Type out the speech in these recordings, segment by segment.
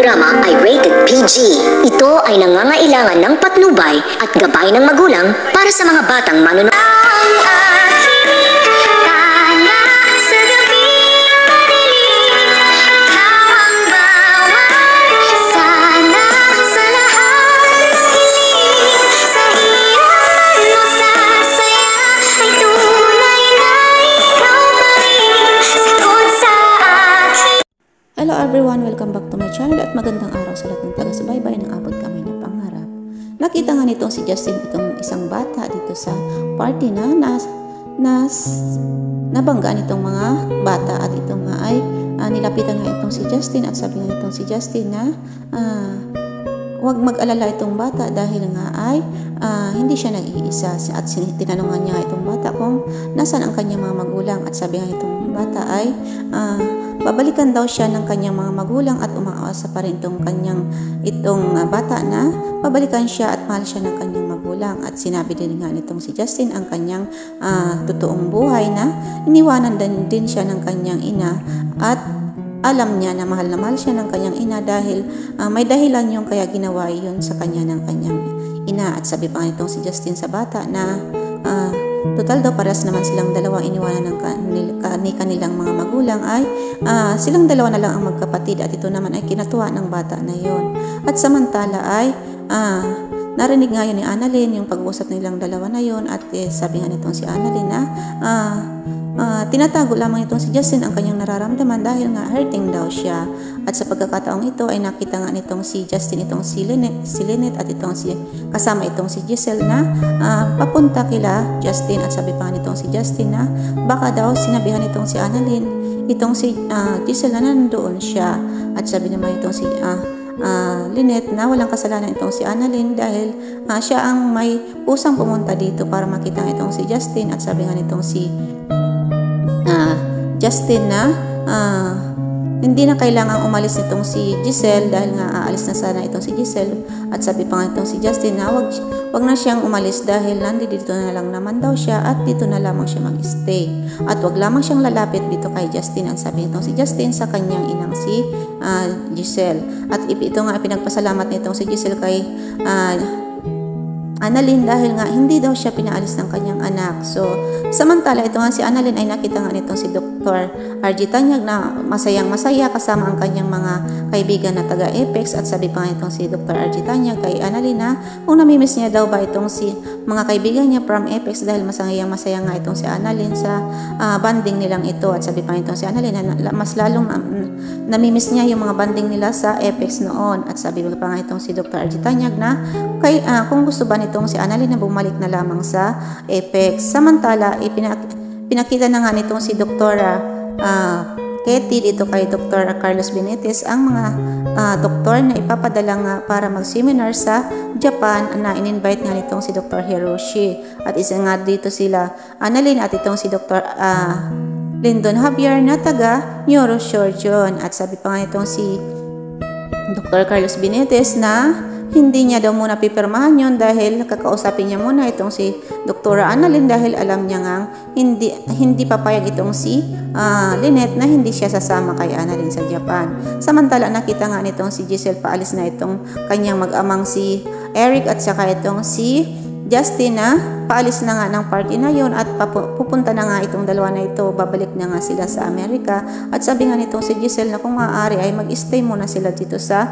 programa ay rated PG. Ito ay nangangailangan ng patnubay at gabay ng magulang para sa mga batang manonood. Hello everyone! Welcome back to my channel at magandang araw sa lahat ng taga-subaybay ng Abot Kamay na Pangarap. Nakita nga nitong si Justin, itong isang bata dito sa party na nabangga nitong mga bata at ito nga ay nilapitan nga itong si Justin at sabi nga itong si Justin na huwag mag-alala itong bata dahil nga ay hindi siya nag-iisa at tinanungan niya itong bata kung nasan ang kanyang mga magulang at sabi nga itong bata ay babalikan daw siya ng kanyang mga magulang at umaasa pa rin itong bata na babalikan siya at mahal siya ng kanyang magulang at sinabi din nga nitong si Justin ang kanyang totoong buhay na iniwanan din siya ng kanyang ina at alam niya na mahal siya ng kanyang ina dahil may dahilan yung kaya ginawa yun sa kanya ng kanyang ina at sabi pa nitong si Justin sa bata na total daw pares naman silang dalawa iniwanan ng kanilang mga magulang ay silang dalawa na lang ang magkapatid at ito naman ay kinatuwa ng bata na yon. At samantala ay narinig nga yun ni Annalyn yung pag-uusap nilang dalawa na yon at sabi nga nitong si Annalyn na tinatago lamang itong si Justin ang kanyang nararamdaman dahil nga hurting daw siya at sa pagkakataong ito ay nakita nga nitong si Justin itong si Lynette at itong kasama itong si Giselle na papunta kila Justin at sabi pa nitong si Justin na baka daw sinabihan itong si Annalyn itong si Giselle na nandoon siya at sabi naman itong si Lynette na walang kasalanan itong si Annalyn dahil siya ang may pusang pumunta dito para makita itong si Justin at sabi nga nitong si Justin na hindi na kailangang umalis nitong si Giselle dahil nga aalis na sana itong si Giselle at sabi pa nga itong si Justin na wag na siyang umalis dahil nandito na lang naman daw siya at dito na lamang siya mag-stay at wag lamang siyang lalapit dito kay Justin ang sabi nitong si Justin sa kanyang inang si Giselle at ito nga pinagpasalamat nitong si Giselle kay Annalyn dahil nga hindi daw siya pinaalis ng kanyang anak. So, samantala ito nga si Annalyn ay nakita nga nitong si Dr. RG Tanyag na masayang-masaya kasama ang kanyang mga kaibigan na taga-Apex at sabi pa nga itong si Dr. RG Tanyag kay Annalyn na kung namimiss niya daw ba itong si mga kaibigan niya from Apex dahil masayang-masaya nga itong si Annalyn sa banding nilang ito at sabi pa nga itong si Annalyn na mas lalong namimiss niya yung mga banding nila sa Apex noon at sabi pa nga itong si Dr. RG Tanyag na kung gusto ba itong si Annalyn na bumalik na lamang sa Apex. Samantala, pinakita na nga nitong si Dr. Ketty dito kay Dr. Carlos Benitez ang mga doktor na ipapadala nga para mag-seminar sa Japan na in-invite nga nitong si Dr. Hiroshi. At isa nga dito sila Annalyn at itong si Dr. Lyndon Javier na taga neurosurgeon. At sabi pa nga itong si Dr. Carlos Benitez na hindi niya daw muna pipirmahan yun dahil kakausapin niya muna itong si Dr. Annalyn dahil alam niya nga hindi papayag itong si Lynette na hindi siya sasama kay Annalyn sa Japan. Samantala nakita nga nitong si Giselle paalis na itong kanyang mag-amang si Eric at saka itong si Justin na paalis na nga ng party na yon at pupunta na nga itong dalawa na ito, babalik na nga sila sa Amerika at sabi nga nitong si Giselle na kung maaari ay mag-stay muna sila dito sa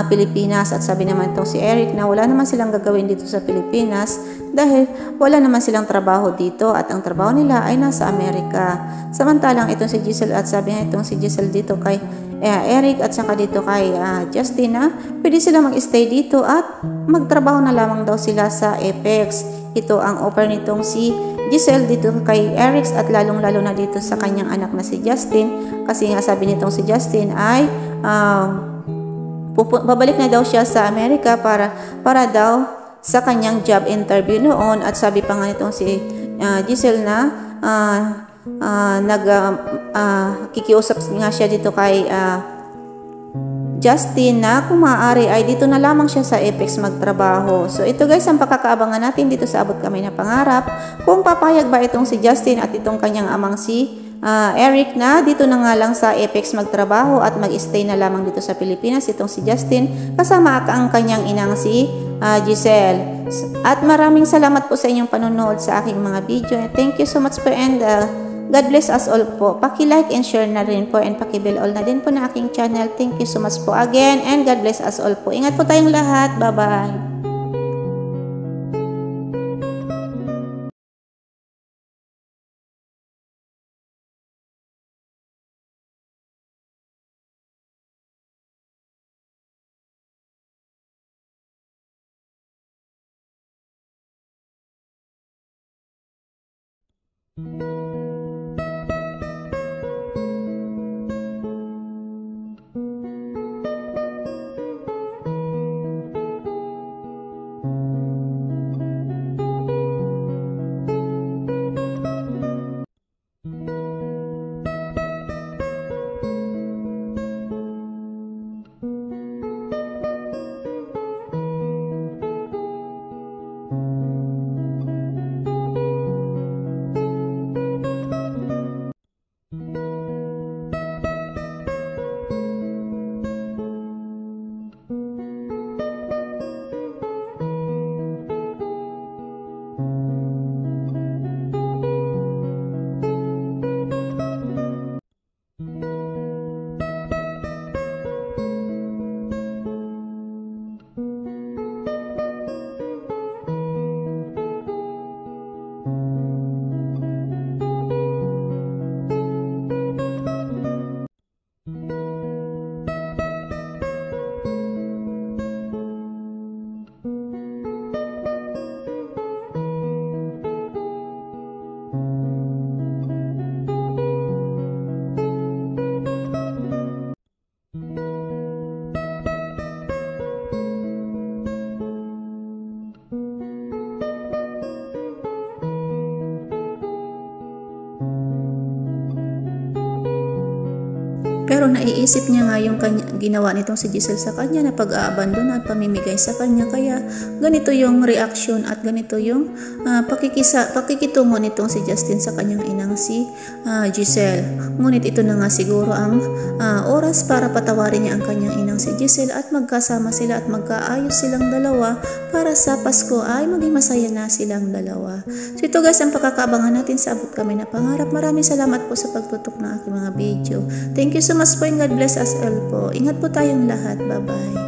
Pilipinas at sabi naman itong si Eric na wala naman silang gagawin dito sa Pilipinas dahil wala naman silang trabaho dito at ang trabaho nila ay nasa Amerika. Samantalang itong si Giselle at sabi nga itong si Giselle dito kay Eric at saka dito kay Justin na pwede sila mag-stay dito at magtrabaho na lamang daw sila sa Apex. Ito ang offer nitong si Giselle dito kay Eric at lalong-lalo na dito sa kanyang anak na si Justin kasi nga sabi nitong si Justin ay babalik na daw siya sa Amerika para daw sa kanyang job interview noon at sabi pa nga nitong si Giselle na kikiusap nga siya dito kay Justin na kung maaari ay dito na lamang siya sa Apex magtrabaho. So ito guys ang pakakaabangan natin dito sa Abot Kamay na Pangarap kung papayag ba itong si Justin at itong kanyang amang si Eric na dito na nga lang sa Apex magtrabaho at mag-stay na lamang dito sa Pilipinas itong si Justin kasama ang kanyang inang si Giselle. At maraming salamat po sa inyong panonood sa aking mga video. Thank you so much po and God bless us all po. Paki-like and share na rin po and paki-bell all na din po na aking channel. Thank you so much po again and God bless us all po. Ingat po tayong lahat. Bye-bye. Pero naiisip niya nga yung ginawa nitong si Giselle sa kanya na pag-aabandon at pamimigay sa kanya. Kaya ganito yung reaction at ganito yung pakikitungo nitong si Justin sa kanyang inang si Giselle. Ngunit ito na nga siguro ang oras para patawarin niya ang kanyang inang si Giselle at magkasama sila at magkaayos silang dalawa para sa Pasko ay maging masaya na silang dalawa. So ito guys ang pakakaabangan natin sa Abot Kami na Pangarap. Maraming salamat po sa pagtutok ng aking mga video. Thank you so much po and God bless us all po. Ingat po tayong lahat. Bye-bye.